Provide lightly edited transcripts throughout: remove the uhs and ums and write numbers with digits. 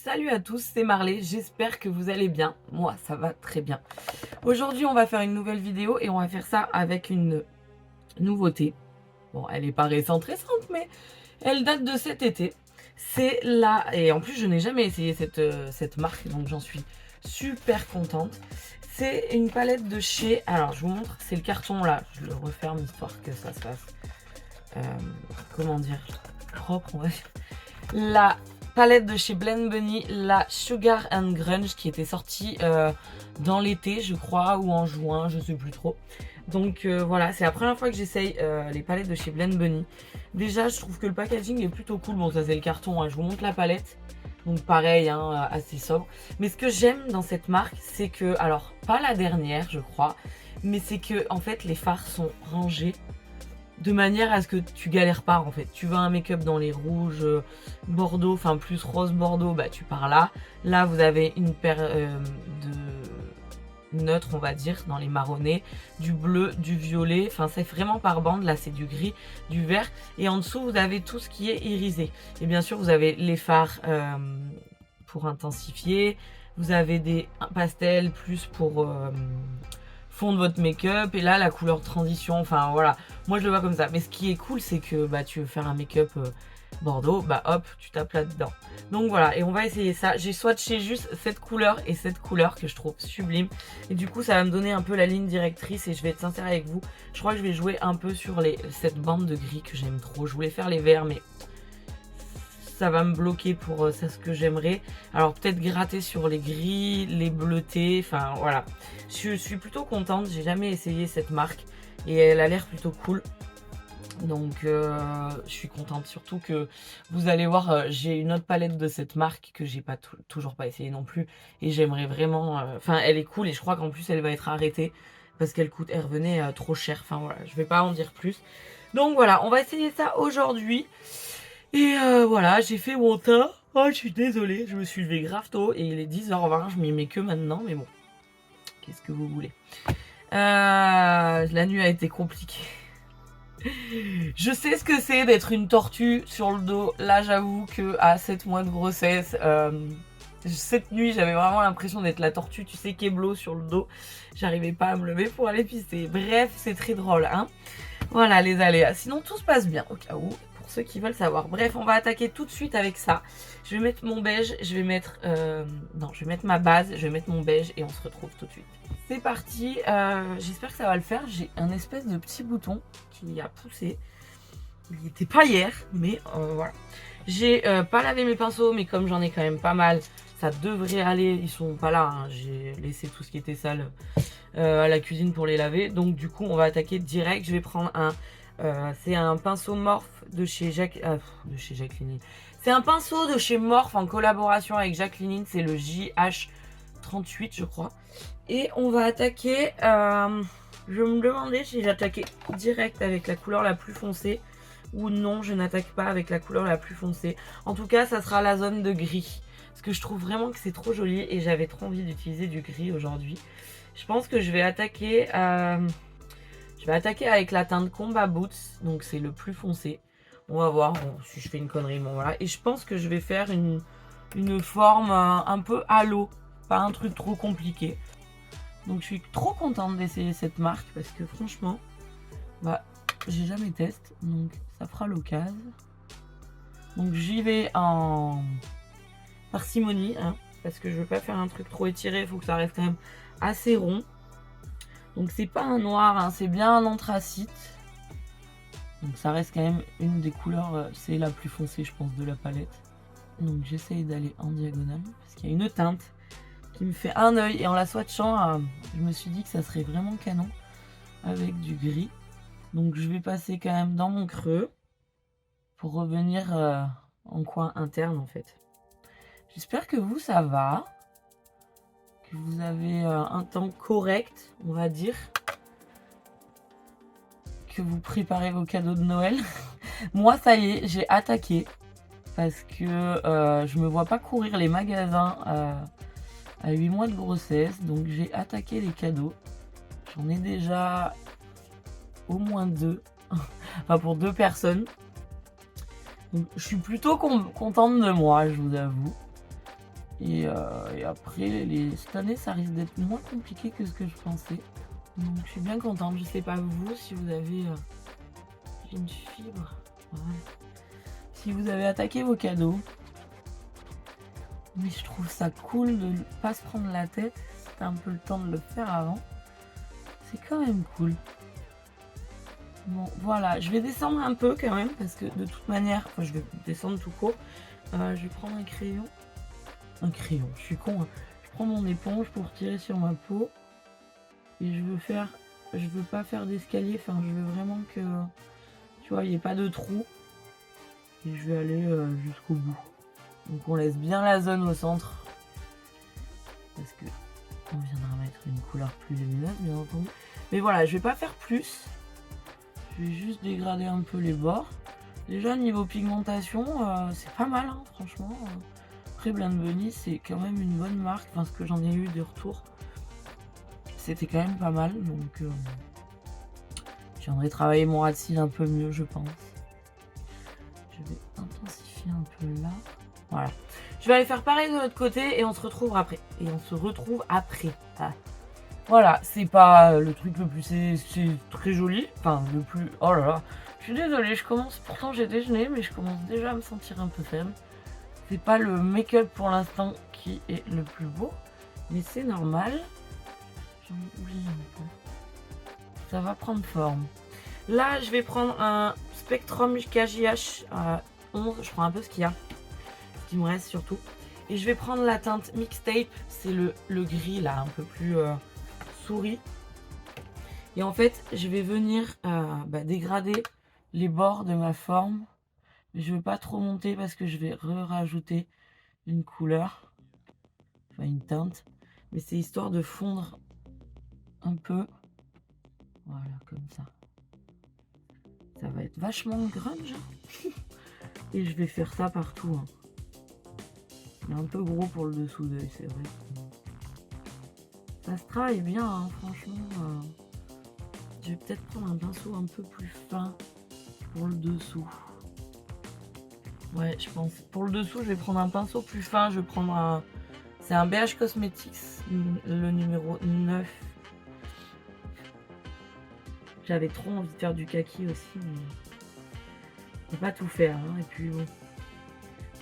Salut à tous, c'est Marley, j'espère que vous allez bien. Moi, ça va très bien. Aujourd'hui, on va faire une nouvelle vidéo et on va faire ça avec une nouveauté. Bon, elle n'est pas récente, mais elle date de cet été. C'est là, et en plus, je n'ai jamais essayé cette marque, donc j'en suis super contente. C'est une palette de chez... Alors, je vous montre, c'est le carton là. Je le referme histoire que ça se fasse... comment dire, propre, on va dire. La palette de chez Blend Bunny, la Sugar and Grunge, qui était sortie dans l'été, je crois, ou en juin, je sais plus trop. Donc voilà, c'est la première fois que j'essaye les palettes de chez Blend Bunny. Déjà, je trouve que le packaging est plutôt cool. Bon, ça c'est le carton, hein. Je vous montre la palette. Donc pareil, hein, assez sobre. Mais ce que j'aime dans cette marque, c'est que, alors pas la dernière, je crois, mais c'est que en fait les fards sont rangés de manière à ce que tu galères pas en fait. Tu veux un make-up dans les rouges, bordeaux, enfin plus rose bordeaux, bah tu pars là. Là vous avez une paire de neutres, on va dire, dans les marronnés, du bleu, du violet, enfin c'est vraiment par bande. Là c'est du gris, du vert, et en dessous vous avez tout ce qui est irisé. Et bien sûr vous avez les fards pour intensifier, vous avez des pastels plus pour fondre votre make-up, et là la couleur transition, enfin voilà, moi je le vois comme ça. Mais ce qui est cool, c'est que bah tu veux faire un make-up bordeaux, bah hop, tu tapes là-dedans. Donc voilà, et on va essayer ça. J'ai swatché juste cette couleur et cette couleur que je trouve sublime, et du coup ça va me donner un peu la ligne directrice. Et je vais être sincère avec vous, je crois que je vais jouer un peu sur cette bande de gris que j'aime trop. Je voulais faire les verts, mais ça va me bloquer pour ça, ce que j'aimerais. Alors peut-être gratter sur les gris, les bleutés, enfin voilà. Je suis plutôt contente, j'ai jamais essayé cette marque et elle a l'air plutôt cool. Donc je suis contente, surtout que vous allez voir, j'ai une autre palette de cette marque que j'ai pas toujours pas essayé non plus, et j'aimerais vraiment, enfin elle est cool, et je crois qu'en plus elle va être arrêtée parce qu'elle revenait trop cher. Enfin voilà, je vais pas en dire plus. Donc voilà, on va essayer ça aujourd'hui. Et voilà, j'ai fait mon teint. Oh, je suis désolée, je me suis levée grave tôt et il est 10h20, je m'y mets que maintenant, mais bon, qu'est-ce que vous voulez. La nuit a été compliquée. Je sais ce que c'est d'être une tortue sur le dos. Là, j'avoue que à 7 mois de grossesse, cette nuit, j'avais vraiment l'impression d'être la tortue, tu sais, Keblo sur le dos. J'arrivais pas à me lever pour aller pisser. Bref, c'est très drôle, hein. Voilà les aléas. Sinon, tout se passe bien, au cas où, pour ceux qui veulent savoir. Bref, on va attaquer tout de suite avec ça. Je vais mettre mon beige, je vais mettre... non, je vais mettre ma base, je vais mettre mon beige et on se retrouve tout de suite. C'est parti, j'espère que ça va le faire. J'ai un espèce de petit bouton qui a poussé. Il n'était pas hier, mais voilà. J'ai pas lavé mes pinceaux, mais comme j'en ai quand même pas mal, ça devrait aller. Ils sont pas là, hein. J'ai laissé tout ce qui était sale à la cuisine pour les laver. Donc du coup, on va attaquer direct. Je vais prendre un... c'est un pinceau Morphe de chez Jacqueline. C'est un pinceau de chez Morphe en collaboration avec Jacqueline. C'est le JH38, je crois. Et on va attaquer... je me demandais si j'attaquais direct avec la couleur la plus foncée ou non, je n'attaque pas avec la couleur la plus foncée. En tout cas, ça sera la zone de gris. Parce que je trouve vraiment que c'est trop joli et j'avais trop envie d'utiliser du gris aujourd'hui. Je pense que je vais attaquer avec la teinte Combat Boots. Donc c'est le plus foncé. On va voir, bon, si je fais une connerie, bon voilà. Et je pense que je vais faire une forme un peu halo. Pas un truc trop compliqué. Donc je suis trop contente d'essayer cette marque parce que franchement, bah, j'ai jamais testé, donc ça fera l'occasion. Donc j'y vais en parcimonie, hein, parce que je veux pas faire un truc trop étiré, il faut que ça reste quand même assez rond. Donc c'est pas un noir, hein, c'est bien un anthracite. Donc ça reste quand même une des couleurs, c'est la plus foncée je pense de la palette. Donc j'essaye d'aller en diagonale, parce qu'il y a une teinte qui me fait un œil, et en la swatchant, je me suis dit que ça serait vraiment canon avec du gris. Donc je vais passer quand même dans mon creux pour revenir en coin interne en fait. J'espère que vous ça va, que vous avez un temps correct, on va dire, que vous préparez vos cadeaux de Noël. Moi ça y est, j'ai attaqué parce que je me vois pas courir les magasins à 8 mois de grossesse, donc j'ai attaqué les cadeaux. J'en ai déjà au moins 2, enfin pour 2 personnes. Donc, je suis plutôt contente de moi, je vous avoue. Et après, cette année, ça risque d'être moins compliqué que ce que je pensais. Donc je suis bien contente. Je sais pas vous, si vous avez une fibre. Ouais. Si vous avez attaqué vos cadeaux. Mais je trouve ça cool de ne pas se prendre la tête. C'était un peu le temps de le faire avant. C'est quand même cool. Bon, voilà. Je vais descendre un peu quand même. Parce que de toute manière, enfin, je vais descendre tout court. Je vais prendre un crayon. Un crayon, je suis con. Hein. Je prends mon éponge pour tirer sur ma peau. Et je veux pas faire d'escalier. Enfin, je veux vraiment que, tu vois, il n'y ait pas de trou. Et je vais aller jusqu'au bout. Donc on laisse bien la zone au centre. Parce que on viendra mettre une couleur plus lumineuse, bien entendu. Mais voilà, je vais pas faire plus. Je vais juste dégrader un peu les bords. Déjà, niveau pigmentation, c'est pas mal, hein, franchement. Après, Blind Bunny, c'est quand même une bonne marque. Enfin, ce que j'en ai eu de retour, c'était quand même pas mal. Donc, je viendrai travailler mon ras de cils un peu mieux, je pense. Je vais intensifier un peu là. Voilà. Je vais aller faire pareil de l'autre côté et on se retrouve après. Ah. Voilà, c'est pas le truc le plus... C'est très joli. Enfin, le plus... Oh là là. Je suis désolée, je commence... Pourtant, j'ai déjeuné, mais je commence déjà à me sentir un peu faible. C'est pas le make-up pour l'instant qui est le plus beau. Mais c'est normal. J'en ai oublié un peu. Ça va prendre forme. Là, je vais prendre un Spectrum KJH 11. Je prends un peu ce qu'il y a. Ce qui me reste surtout. Et je vais prendre la teinte Mixtape. C'est le gris là, un peu plus souris. Et en fait, je vais venir dégrader les bords de ma forme. Mais je ne veux pas trop monter parce que je vais rajouter une couleur. Enfin, une teinte. Mais c'est histoire de fondre un peu. Voilà, comme ça. Ça va être vachement grunge. Et je vais faire ça partout. Hein. Il est un peu gros pour le dessous d'œil, c'est vrai. Ça se travaille bien, hein, franchement. Je vais peut-être prendre un pinceau un peu plus fin pour le dessous. Ouais, je pense. Pour le dessous, je vais prendre un pinceau plus fin. Je vais prendre un... C'est un BH Cosmetics, le numéro 9. J'avais trop envie de faire du kaki aussi, mais je peux pas tout faire. Hein. Et puis bon,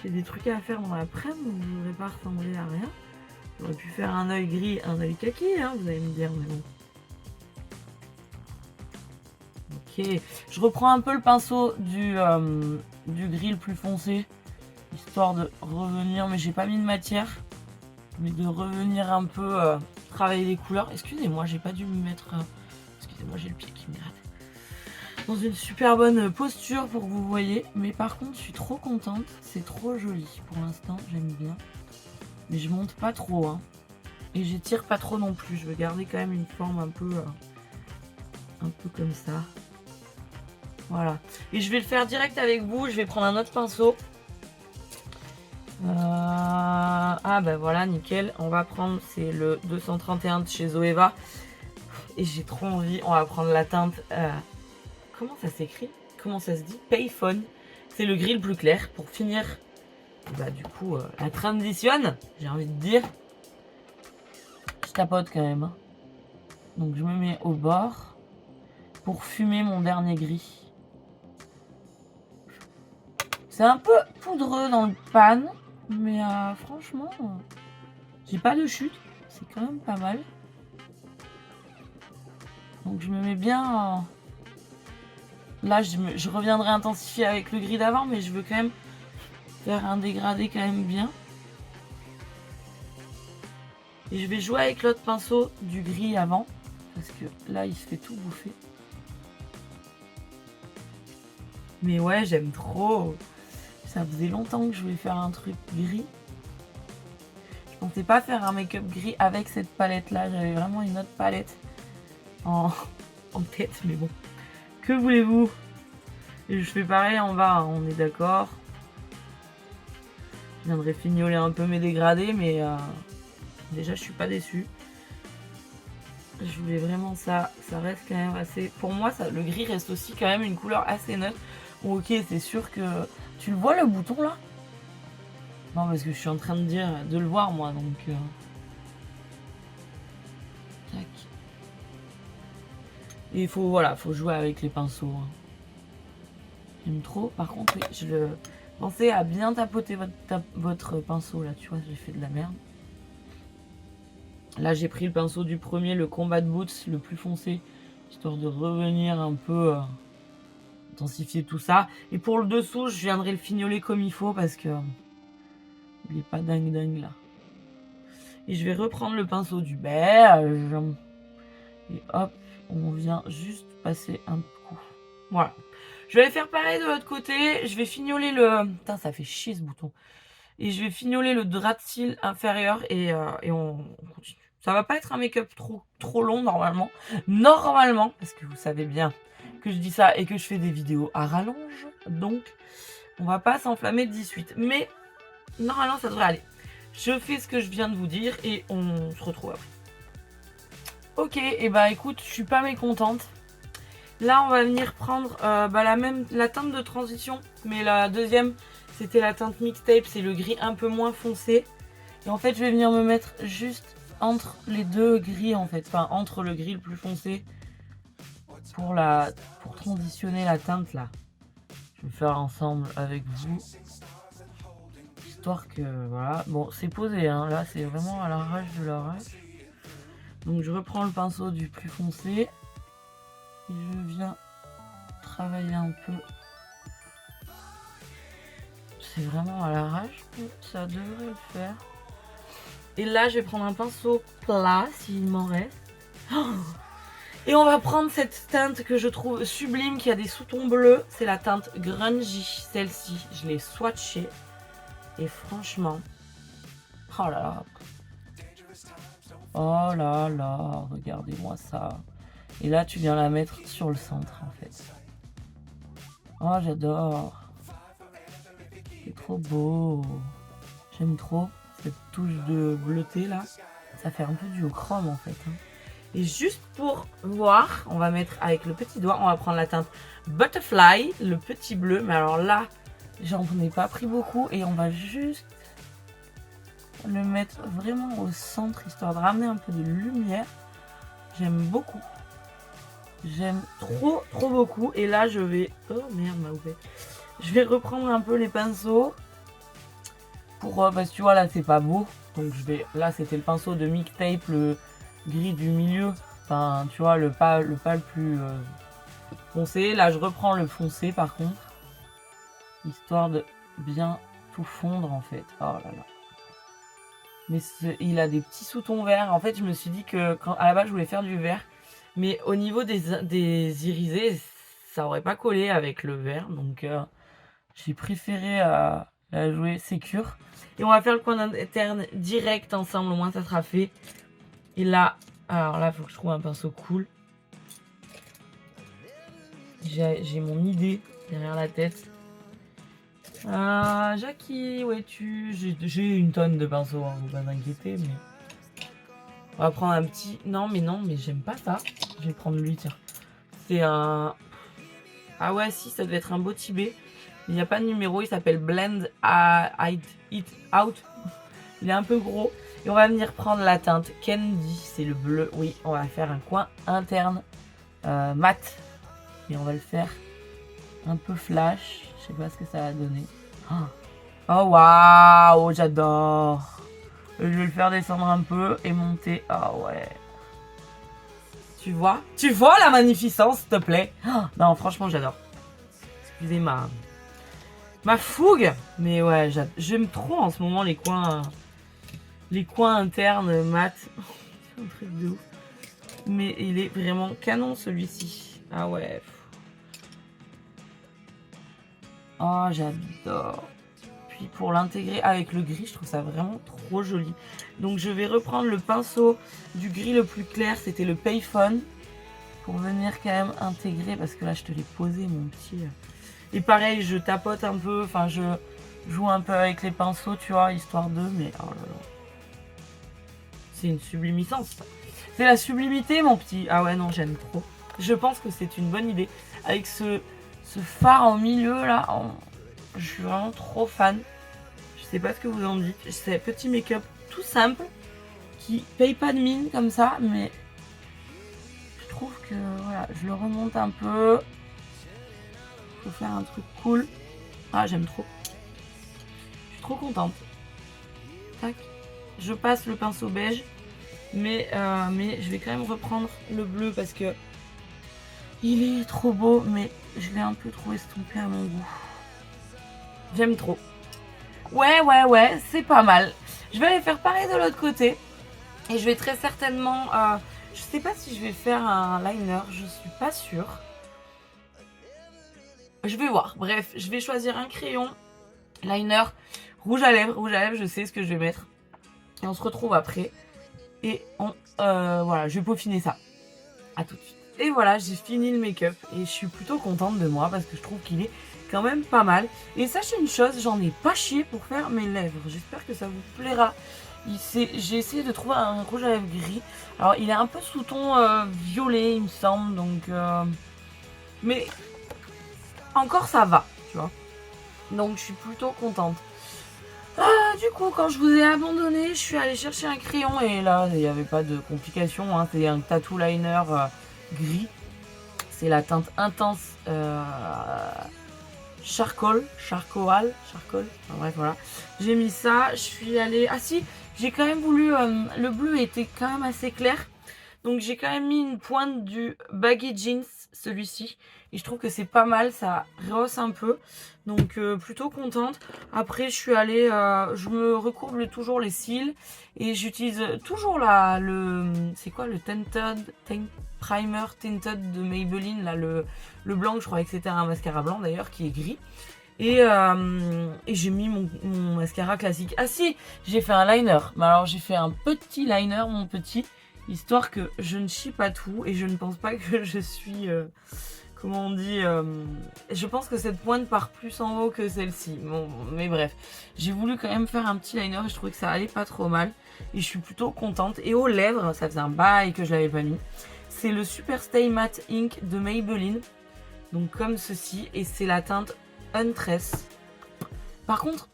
j'ai des trucs à faire dans l'après-midi, donc je ne voudrais pas ressembler à rien. J'aurais pu faire un œil gris, un œil kaki, hein, vous allez me dire, mais bon. Ok, je reprends un peu le pinceau du gris le plus foncé, histoire de revenir, mais j'ai pas mis de matière, mais de revenir un peu travailler les couleurs. Excusez-moi, j'ai pas dû me mettre... Excusez-moi, j'ai le pied qui me gratte. Dans une super bonne posture pour que vous voyez. Mais par contre, je suis trop contente. C'est trop joli pour l'instant, j'aime bien. Mais je monte pas trop. Hein. Et j'étire pas trop non plus. Je veux garder quand même une forme un peu comme ça. Voilà. Et je vais le faire direct avec vous. Je vais prendre un autre pinceau. Ah ben voilà, nickel. On va prendre, c'est le 231 de chez Zoeva. Et j'ai trop envie. On va prendre la teinte... comment ça s'écrit? Comment ça se dit? Payphone. C'est le gris le plus clair. Pour finir, bah du coup, la transition, j'ai envie de dire. Je tapote quand même. Hein. Donc je me mets au bord pour fumer mon dernier gris. C'est un peu poudreux dans le pan. Mais franchement, j'ai pas de chute. C'est quand même pas mal. Donc je me mets bien... Là, je reviendrai intensifier avec le gris d'avant, mais je veux quand même faire un dégradé quand même bien. Et je vais jouer avec l'autre pinceau du gris avant, parce que là, il se fait tout bouffer. Mais ouais, j'aime trop. Ça faisait longtemps que je voulais faire un truc gris. Je pensais pas faire un make-up gris avec cette palette-là. J'avais vraiment une autre palette en tête, mais bon. Que voulez-vous? Et je fais pareil en bas, hein, on est d'accord. Je viendrai fignoler un peu mes dégradés, mais déjà je suis pas déçue. Je voulais vraiment ça. Ça reste quand même assez... Pour moi, le gris reste aussi quand même une couleur assez neutre. Bon, ok, c'est sûr que... Tu le vois le bouton là? Non, parce que je suis en train de le voir, moi, donc... Tac. Et il faut, voilà, faut jouer avec les pinceaux. Hein. J'aime trop. Par contre, oui, pensez à bien tapoter votre pinceau, là, tu vois, j'ai fait de la merde. Là, j'ai pris le pinceau du premier, le Combat Boots, le plus foncé, histoire de revenir un peu... intensifier tout ça. Et pour le dessous, je viendrai le fignoler comme il faut, parce que... il est pas dingue là. Et je vais reprendre le pinceau du beige. Et hop, on vient juste passer un coup. Voilà. Je vais faire pareil de l'autre côté. Je vais fignoler le... Putain, ça fait chier ce bouton. Et je vais fignoler le drap de cils inférieur et on continue. Ça va pas être un make-up trop long normalement. Normalement, parce que vous savez bien que je dis ça et que je fais des vidéos à rallonge. Donc, on va pas s'enflammer de suite. Mais normalement, ça devrait aller. Je fais ce que je viens de vous dire et on se retrouve après. Ok, et bah écoute, je suis pas mécontente. Là, on va venir prendre la teinte de transition, mais la deuxième, c'était la teinte mixtape, c'est le gris un peu moins foncé. Et en fait, je vais venir me mettre juste entre les deux gris, en fait. Enfin, entre le gris le plus foncé pour transitionner la teinte, là. Je vais le faire ensemble avec vous. Histoire que, voilà. Bon, c'est posé, hein. Là, c'est vraiment à l'arrache de l'arrache. Donc, je reprends le pinceau du plus foncé. Et je viens travailler un peu. C'est vraiment à l'arrache. Ça devrait le faire. Et là, je vais prendre un pinceau plat, s'il m'en reste. Et on va prendre cette teinte que je trouve sublime, qui a des sous-tons bleus. C'est la teinte Grungy. Celle-ci, je l'ai swatchée. Et franchement... oh là là. Oh là là, regardez-moi ça. Et là, tu viens la mettre sur le centre, en fait. Oh, j'adore. C'est trop beau. J'aime trop cette touche de bleuté, là. Ça fait un peu du chrome, en fait. Hein. Et juste pour voir, on va mettre avec le petit doigt, on va prendre la teinte Butterfly, le petit bleu. Mais alors là, j'en ai pas pris beaucoup. Et on va juste le mettre vraiment au centre, histoire de ramener un peu de lumière. J'aime beaucoup. J'aime trop beaucoup. Et là, je vais... oh merde, ma ouverte. Je vais reprendre un peu les pinceaux. Parce que tu vois, là, c'est pas beau. Donc, je vais... là, c'était le pinceau de mixtape, le gris du milieu. Enfin, tu vois, le pas le plus foncé. Là, je reprends le foncé, par contre. Histoire de bien tout fondre, en fait. Oh là là. Mais il a des petits sous-tons verts. En fait, je me suis dit que, à la base, je voulais faire du vert. Mais au niveau des irisés, ça aurait pas collé avec le vert. Donc, j'ai préféré la jouer sécure. Et on va faire le coin interne direct ensemble. Au moins, ça sera fait. Et là, alors là, il faut que je trouve un pinceau cool. J'ai mon idée derrière la tête. Jackie, où es-tu? J'ai une tonne de pinceaux, hein, faut pas s'inquiéter, mais... on va prendre un petit... non, mais j'aime pas ça. Je vais prendre lui, tiens. C'est un... ah ouais, si, ça devait être un beau Tibet. Il n'y a pas de numéro, il s'appelle Blend It Out. Il est un peu gros. Et on va venir prendre la teinte Candy, c'est le bleu. Oui, on va faire un coin interne mat. Et on va le faire un peu flash. Je sais pas ce que ça va donner. Oh waouh, j'adore. Je vais le faire descendre un peu et monter. Ah ouais. Tu vois la magnificence, s'il te plaît. Non, franchement, j'adore. Excusez ma fougue. Mais ouais, j'aime trop en ce moment les coins internes mat. C'est un truc de ouf. Mais il est vraiment canon, celui-ci. Ah ouais. Oh, j'adore. Puis pour l'intégrer avec le gris, je trouve ça vraiment trop joli. Donc je vais reprendre le pinceau du gris le plus clair, c'était le Payphone. Pour venir quand même intégrer, parce que là je te l'ai posé mon petit... Et pareil, je tapote un peu, enfin je joue un peu avec les pinceaux, tu vois, histoire de... mais oh là là. C'est une sublimissance. C'est la sublimité, mon petit. Ah ouais, non, j'aime trop. Je pense que c'est une bonne idée. Avec ce phare en milieu, là, je suis vraiment trop fan. Je sais pas ce que vous en dites. C'est petit make-up tout simple qui paye pas de mine comme ça, mais je trouve que voilà, je le remonte un peu. Faut faire un truc cool. Ah, j'aime trop. Je suis trop contente. Tac. Je passe le pinceau beige, mais je vais quand même reprendre le bleu parce que il est trop beau, mais je l'ai un peu trop estompé à mon goût. J'aime trop. Ouais, c'est pas mal. Je vais aller faire pareil de l'autre côté. Et je vais très certainement... je sais pas si je vais faire un liner, je suis pas sûre. Je vais voir. Bref, je vais choisir un crayon, liner, rouge à lèvres. Rouge à lèvres, je sais ce que je vais mettre. Et on se retrouve après. Et voilà, je vais peaufiner ça. À tout de suite. Et voilà, j'ai fini le make-up. Et je suis plutôt contente de moi parce que je trouve qu'il est quand même pas mal. Et sachez une chose, j'en ai pas chié pour faire mes lèvres. J'espère que ça vous plaira. J'ai essayé de trouver un rouge à lèvres gris. Alors, il est un peu sous ton violet, il me semble. Donc, mais encore ça va, tu vois. Donc, je suis plutôt contente. Du coup, quand je vous ai abandonné, je suis allée chercher un crayon. Et là, il n'y avait pas de complications. Hein. C'est un tattoo liner gris. C'est la teinte intense charcoal. Enfin, bref, voilà. J'ai mis ça. Je suis allée... Ah si, j'ai quand même voulu... le bleu était quand même assez clair. Donc j'ai quand même mis une pointe du baggy jeans, celui-ci. Et je trouve que c'est pas mal, ça rehausse un peu. Donc plutôt contente. Après je suis allée, je me recourbe toujours les cils. Et j'utilise toujours c'est quoi le Primer Tinted de Maybelline. Là, le blanc, je croyais que c'était un mascara blanc d'ailleurs, qui est gris. Et j'ai mis mon mascara classique. Ah si, j'ai fait un liner. Mais alors j'ai fait un petit liner, mon petit. Histoire que je ne chie pas tout et je ne pense pas que je suis... comment on dit je pense que cette pointe part plus en haut que celle-ci. Bon, mais bref. J'ai voulu quand même faire un petit liner et je trouvais que ça allait pas trop mal. Et je suis plutôt contente. Et aux lèvres, ça faisait un bail que je l'avais pas mis. C'est le Super Stay Matte Ink de Maybelline. Donc comme ceci. Et c'est la teinte Untress. Par contre,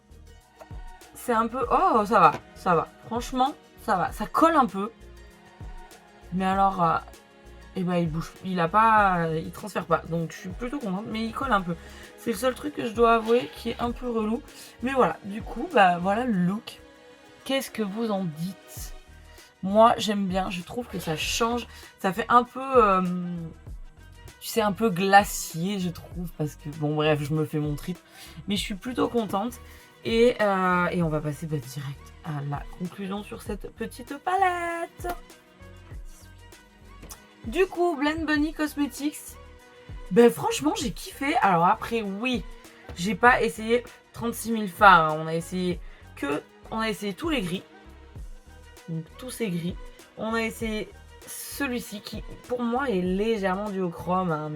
c'est un peu... Oh, ça va. Franchement, ça va. Ça colle un peu. Mais alors, eh ben, il bouge, il transfère pas. Donc je suis plutôt contente, mais il colle un peu. C'est le seul truc que je dois avouer qui est un peu relou. Mais voilà, du coup, bah voilà le look. Qu'est-ce que vous en dites? Moi, j'aime bien. Je trouve que ça change. Ça fait un peu, tu sais, un peu glacier, je trouve. Parce que, bon, bref, je me fais mon trip. Mais je suis plutôt contente. Et on va passer direct à la conclusion sur cette petite palette. Du coup, Blend Bunny Cosmetics, ben franchement j'ai kiffé. Alors après oui, j'ai pas essayé 36 000 fards, hein. On a essayé tous les gris. Donc tous ces gris. On a essayé celui-ci qui pour moi est légèrement du chrome, hein,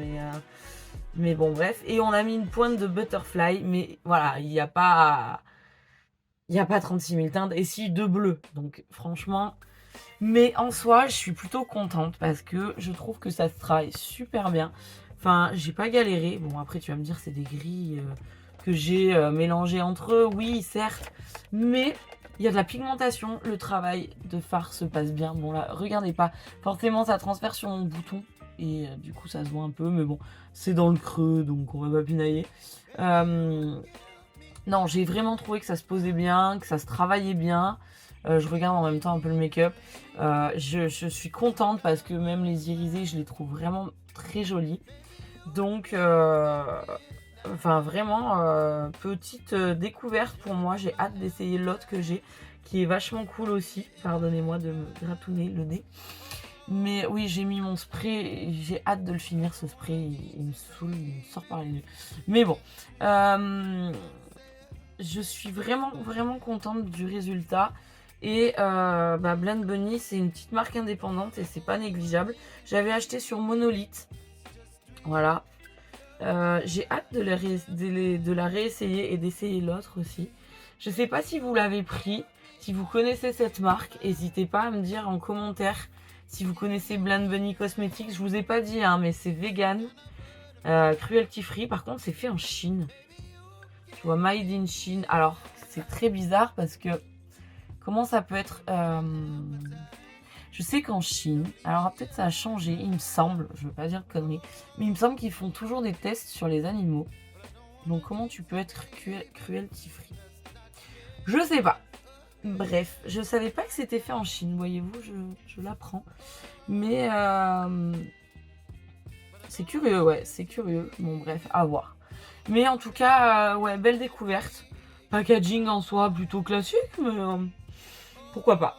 mais bon bref. Et on a mis une pointe de Butterfly, mais voilà, il n'y a pas 36 000 teintes et si de bleu. Donc franchement... Mais en soi, je suis plutôt contente parce que je trouve que ça se travaille super bien. Enfin, j'ai pas galéré. Bon, après, tu vas me dire, c'est des gris que j'ai mélangés entre eux. Oui, certes. Mais il y a de la pigmentation. Le travail de fard se passe bien. Bon, là, regardez pas. Forcément, ça transfère sur mon bouton. Et du coup, ça se voit un peu. Mais bon, c'est dans le creux, donc on va pas pinailler. Non, j'ai vraiment trouvé que ça se posait bien, que ça se travaillait bien. Je regarde en même temps un peu le make-up. Je suis contente parce que même les irisés, je les trouve vraiment très jolis. Donc, enfin vraiment, petite découverte pour moi. J'ai hâte d'essayer l'autre que j'ai, qui est vachement cool aussi. Pardonnez-moi de me gratouiller le nez. Mais oui, j'ai mis mon spray. J'ai hâte de le finir, ce spray. Il me saoule, il me sort par les yeux. Mais bon. Je suis vraiment contente du résultat. Et Blend Bunny, c'est une petite marque indépendante et c'est pas négligeable. J'avais acheté sur Monolith. Voilà. J'ai hâte de la réessayer et d'essayer l'autre aussi. Je sais pas si vous l'avez pris. Si vous connaissez cette marque, n'hésitez pas à me dire en commentaire si vous connaissez Blend Bunny Cosmetics. Je vous ai pas dit, hein, mais c'est vegan. Cruelty free. Par contre, c'est fait en Chine. Tu vois, Made in Chine. Alors, c'est très bizarre parce que comment ça peut être je sais qu'en Chine, alors peut-être ça a changé, il me semble, je veux pas dire de conneries, mais il me semble qu'ils font toujours des tests sur les animaux. Donc comment tu peux être cruelty free? Je sais pas. Bref, je savais pas que c'était fait en Chine, voyez-vous, je l'apprends. Mais c'est curieux, ouais, c'est curieux. Bon bref, à voir. Mais en tout cas, ouais, belle découverte. Packaging en soi plutôt classique, mais pourquoi pas.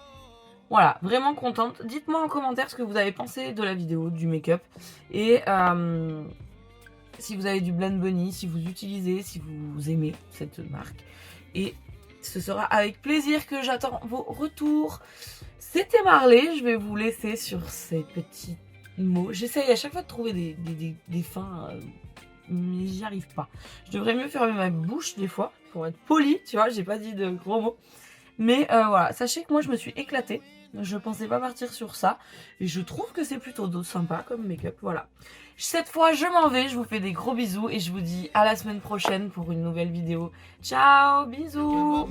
Voilà, vraiment contente. Dites-moi en commentaire ce que vous avez pensé de la vidéo, du make-up. Et si vous avez du Blend Bunny, si vous utilisez, si vous aimez cette marque. Et ce sera avec plaisir que j'attends vos retours. C'était Marley, je vais vous laisser sur ces petits mots. J'essaye à chaque fois de trouver des fins, mais j'y arrive pas. Je devrais mieux fermer ma bouche des fois, pour être polie, tu vois, j'ai pas dit de gros mots. Mais voilà, sachez que moi je me suis éclatée. Je pensais pas partir sur ça. Et je trouve que c'est plutôt sympa comme make-up, voilà. Cette fois, je m'en vais, je vous fais des gros bisous et je vous dis à la semaine prochaine pour une nouvelle vidéo. Ciao, bisous!